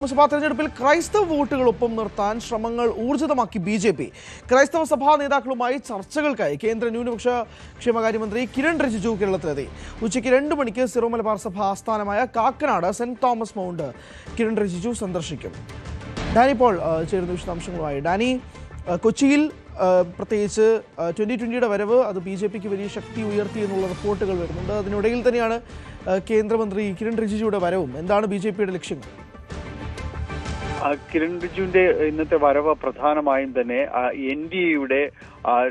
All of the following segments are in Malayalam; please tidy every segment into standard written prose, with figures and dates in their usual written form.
നിയമസഭാ തെരഞ്ഞെടുപ്പിൽ ക്രൈസ്തവ വോട്ടുകളൊപ്പം നിർത്താൻ ശ്രമങ്ങൾ ഊർജിതമാക്കി ബി.ജെ.പി. ക്രൈസ്തവ സഭാ നേതാക്കളുമായി ചർച്ചകൾക്കായി കേന്ദ്ര ന്യൂനപക്ഷ ക്ഷേമകാര്യമന്ത്രി കിരൺ റിജിജു കേരളത്തിലെത്തി. ഉച്ചയ്ക്ക് 2 മണിക്ക് സിറോ മലബാർ സഭ ആസ്ഥാനമായ കാക്കനാട് സെന്റ് തോമസ് മൗണ്ട് കിരൺ റിജിജു സന്ദർശിക്കും. ഡാനി പോൾ ചേരുന്ന വിശദാംശങ്ങളുമായി. ഡാനി, കൊച്ചിയിൽ പ്രത്യേകിച്ച് 2020 വരവ് അത് ബി.ജെ.പിക്ക് വലിയ ശക്തി ഉയർത്തി എന്നുള്ള റിപ്പോർട്ടുകൾ വരുന്നുണ്ട്. അതിനിടയിൽ തന്നെയാണ് കേന്ദ്രമന്ത്രി കിരൺ റിജിജുയുടെ വരവും. എന്താണ് ബി.ജെ.പിയുടെ ലക്ഷ്യങ്ങൾ? കിരൺ റിജിജുവിന്റെ ഇന്നത്തെ വരവ് പ്രധാനമായും തന്നെ NDAയുടെ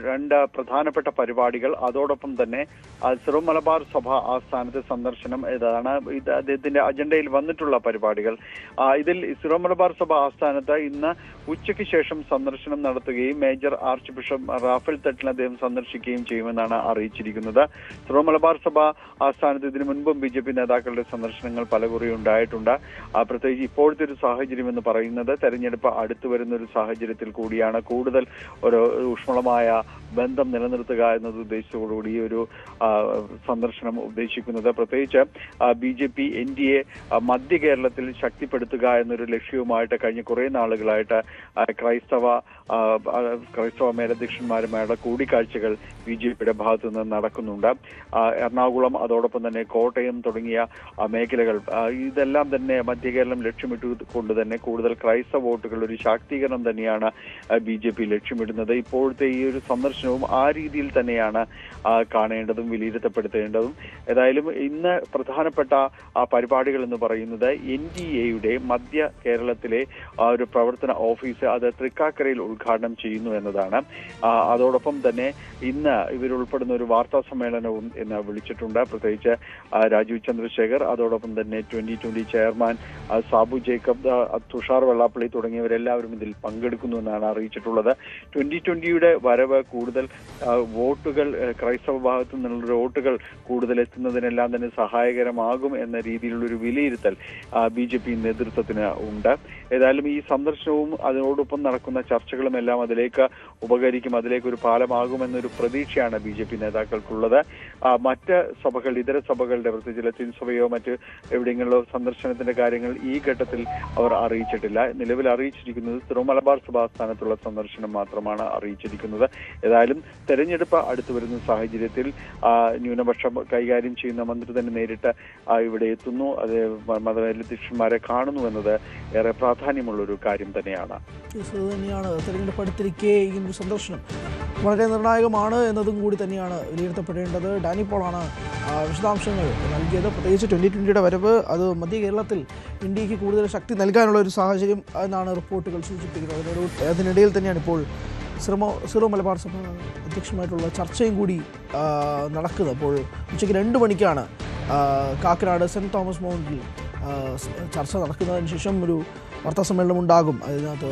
2 പ്രധാനപ്പെട്ട പരിപാടികൾ, അതോടൊപ്പം തന്നെ സിറോ മലബാർ സഭ ആസ്ഥാനത്തെ സന്ദർശനം ഇതാണ് അദ്ദേഹത്തിന്റെ അജണ്ടയിൽ വന്നിട്ടുള്ള പരിപാടികൾ. ഇതിൽ സിറോ മലബാർ സഭ ആസ്ഥാനത്ത് ഇന്ന് ഉച്ചയ്ക്ക് ശേഷം സന്ദർശനം നടത്തുകയും major arch bishop Raphael Thattil അദ്ദേഹം സന്ദർശിക്കുകയും ചെയ്യുമെന്നാണ് അറിയിച്ചിരിക്കുന്നത്. സിറോ മലബാർ സഭ ആസ്ഥാനത്ത് ഇതിനു മുൻപും BJP നേതാക്കളുടെ സന്ദർശനങ്ങൾ പലകുറി ഉണ്ടായിട്ടുണ്ട്. പ്രത്യേകിച്ച് ഇപ്പോഴത്തെ ഒരു സാഹചര്യം എന്ന് പറയുന്നത് തെരഞ്ഞെടുപ്പ് അടുത്തു വരുന്ന ഒരു സാഹചര്യത്തിൽ കൂടിയാണ് കൂടുതൽ ഒരു ഊഷ്മളമായ ബന്ധം നിലനിർത്തുക എന്നത് ഉദ്ദേശത്തോടുകൂടി ഈ ഒരു സന്ദർശനം ഉദ്ദേശിക്കുന്നത്. പ്രത്യേകിച്ച് BJP NDA മധ്യ കേരളത്തിൽ ശക്തിപ്പെടുത്തുക എന്നൊരു ലക്ഷ്യവുമായിട്ട് കഴിഞ്ഞ കുറെ നാളുകളായിട്ട് ക്രൈസ്തവ മേലധ്യക്ഷന്മാരുമായുള്ള കൂടിക്കാഴ്ചകൾ BJPയുടെ ഭാഗത്തു നിന്ന് നടക്കുന്നുണ്ട്. എറണാകുളം, അതോടൊപ്പം തന്നെ കോട്ടയം തുടങ്ങിയ മേഖലകൾ, ഇതെല്ലാം തന്നെ മധ്യ കേരളം ലക്ഷ്യമിട്ടുകൊണ്ട് തന്നെ കൂടുതൽ ക്രൈസ്തവ വോട്ടുകൾ ഒരു ശാക്തീകരണം തന്നെയാണ് BJP ലക്ഷ്യമിടുന്നത്. ഇപ്പോഴത്തെ ഈ ഒരു സന്ദർശനവും ആ രീതിയിൽ തന്നെയാണ് കാണേണ്ടതും വിലയിരുത്തപ്പെടുത്തേണ്ടതും. ഏതായാലും ഇന്ന് പ്രധാനപ്പെട്ട പരിപാടികൾ എന്ന് പറയുന്നത് NDAയുടെ മധ്യ കേരളത്തിലെ ഒരു പ്രവർത്തന ഓഫീസ് അത് തൃക്കാക്കരയിൽ ഉദ്ഘാടനം ചെയ്യുന്നു എന്നതാണ്. അതോടൊപ്പം തന്നെ ഇന്ന് ഇവരുൾപ്പെടുന്ന ഒരു വാർത്താ സമ്മേളനവും ഇന്ന് വിളിച്ചിട്ടുണ്ട്. പ്രത്യേകിച്ച് രാജീവ് ചന്ദ്രശേഖർ, അതോടൊപ്പം തന്നെ 2020 ചെയർമാൻ സാബു ജേക്കബ്, തുഷാർ വെള്ളാപ്പള്ളി തുടങ്ങിയവരെല്ലാവരും ഇതിൽ പങ്കെടുക്കുന്നുവെന്നാണ് അറിയിച്ചിട്ടുള്ളത്. 2020യുടെ വരവ് കൂടുതൽ വോട്ടുകൾ, ക്രൈസ്തവ ഭാഗത്തു നിന്നുള്ള വോട്ടുകൾ കൂടുതൽ എത്തുന്നതിനെല്ലാം തന്നെ സഹായകരമാകും എന്ന രീതിയിലുള്ളൊരു വിലയിരുത്തൽ BJP നേതൃത്വത്തിന് ഉണ്ട്. ഏതായാലും ഈ സന്ദർശനവും അതിനോടൊപ്പം നടക്കുന്ന ചർച്ചകളും എല്ലാം അതിലേക്ക് ഉപകരിക്കും, അതിലേക്ക് ഒരു പാലമാകുമെന്നൊരു പ്രതീക്ഷയാണ് BJP നേതാക്കൾക്കുള്ളത്. മറ്റ് സഭകൾ, ഇതര സഭകളുടെ, പ്രത്യേകിച്ച് ലത്തീൻ സഭയോ മറ്റ് എവിടെയെങ്കിലോ സന്ദർശനത്തിന്റെ കാര്യങ്ങൾ ഈ ഘട്ടത്തിൽ അവർ അറിയിച്ചിട്ടില്ല. നിലവിൽ അറിയിച്ചിരിക്കുന്നത് സിറോ മലബാർ സഭാ സ്ഥാനത്തുള്ള സന്ദർശനം മാത്രമാണ് അറിയിച്ചിരിക്കുന്നത്. ഏതായാലും തെരഞ്ഞെടുപ്പ് അടുത്തു വരുന്ന സാഹചര്യത്തിൽ ന്യൂനപക്ഷം കൈകാര്യം ചെയ്യുന്ന മന്ത്രി തന്നെ നേരിട്ട് ഇവിടെ എത്തുന്നു, അത് മതമേലധ്യക്ഷന്മാരെ കാണുന്നു എന്നത് ഏറെ പ്രാധാന്യമുള്ളൊരു കാര്യം തന്നെയാണ്. തെരഞ്ഞെടുപ്പ് അടുത്തിരിക്കെ ഈ സന്ദർശനം വളരെ നിർണായകമാണ് എന്നതും കൂടി തന്നെയാണ് വിലയിരുത്തപ്പെടേണ്ടത്. ഡാനി പോളാണ് വിശദാംശങ്ങൾ നൽകിയത്. പ്രത്യേകിച്ച് 2020യുടെ വരവ് അത് മധ്യ കേരളത്തിൽ ഇന്ത്യക്ക് കൂടുതൽ ശക്തി നൽകാനുള്ള ഒരു സാഹചര്യം എന്നാണ് റിപ്പോർട്ടുകൾ സൂചിപ്പിക്കുന്നത്. അതിനിടയിൽ തന്നെയാണ് ഇപ്പോൾ സിറോ മലബാർ സഭ അധ്യക്ഷമായിട്ടുള്ള ചർച്ചയും കൂടി നടക്കുന്നത്. അപ്പോൾ ഉച്ചയ്ക്ക് 2 മണിക്കാണ് കാക്കനാട് സെന്റ് തോമസ് മൗണ്ടിൽ ചർച്ച നടക്കുന്നതിന് ശേഷം ഒരു വാർത്താ സമ്മേളനം ഉണ്ടാകും. അതിനകത്ത്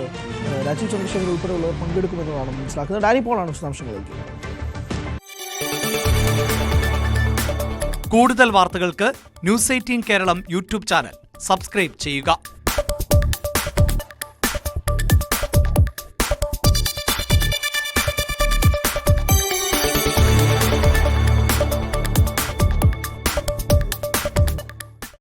രാജീവ് ചന്ദ്രശേഖർ ഉൾപ്പെടെയുള്ളവർ പങ്കെടുക്കുമെന്നതാണ് മനസ്സിലാക്കുന്നത്. ഡാനി പോളാണ് വിശദാംശങ്ങൾ നൽകിയത്. കൂടുതൽ വാർത്തകൾക്ക് News 18 Keralam YouTube channel subscribe ചെയ്യുക.